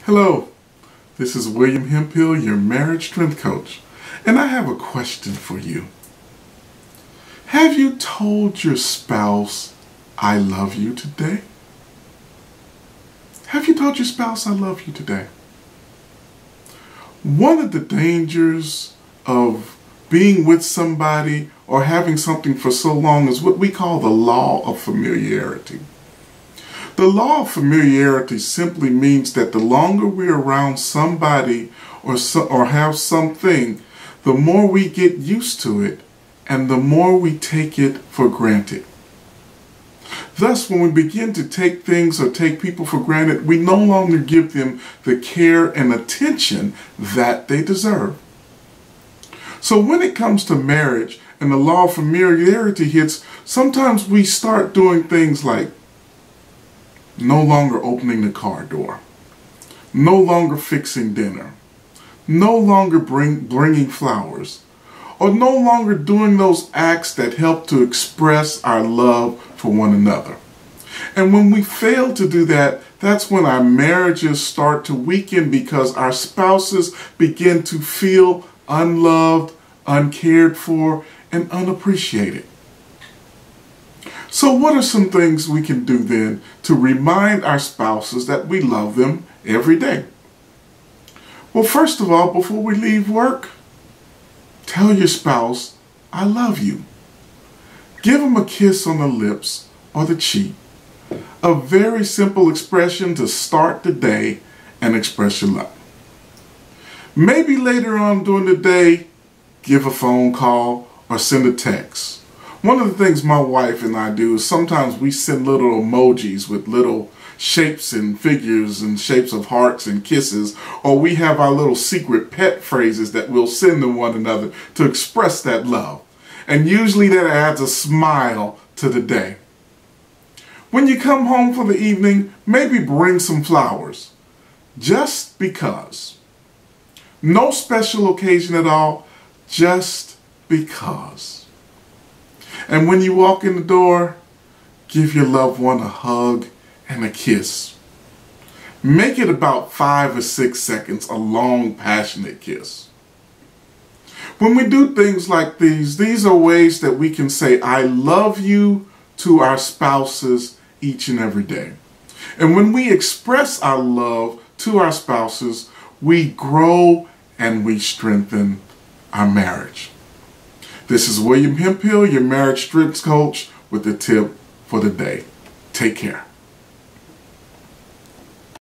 Hello, this is William Hemphill, your marriage strength coach, and I have a question for you. Have you told your spouse, I love you today? Have you told your spouse, I love you today? One of the dangers of being with somebody or having something for so long is what we call the law of familiarity. The law of familiarity simply means that the longer we're around somebody or have something, the more we get used to it and the more we take it for granted. Thus, when we begin to take things or take people for granted, we no longer give them the care and attention that they deserve. So when it comes to marriage and the law of familiarity hits, sometimes we start doing things like no longer opening the car door, no longer fixing dinner, no longer bringing flowers, or no longer doing those acts that help to express our love for one another. And when we fail to do that, that's when our marriages start to weaken because our spouses begin to feel unloved, uncared for, and unappreciated. So what are some things we can do then to remind our spouses that we love them every day? Well, first of all, before we leave work, tell your spouse, I love you. Give them a kiss on the lips or the cheek. A very simple expression to start the day and express your love. Maybe later on during the day, give a phone call or send a text. One of the things my wife and I do is sometimes we send little emojis with little shapes and figures and shapes of hearts and kisses, or we have our little secret pet phrases that we'll send to one another to express that love. And usually that adds a smile to the day. When you come home for the evening, maybe bring some flowers, just because. No special occasion at all, just because. And when you walk in the door, give your loved one a hug and a kiss. Make it about 5 or 6 seconds, a long, passionate kiss. When we do things like these are ways that we can say, I love you to our spouses each and every day. And when we express our love to our spouses, we grow and we strengthen our marriage. This is William Hemphill, your marriage strength coach, with the tip for the day. Take care.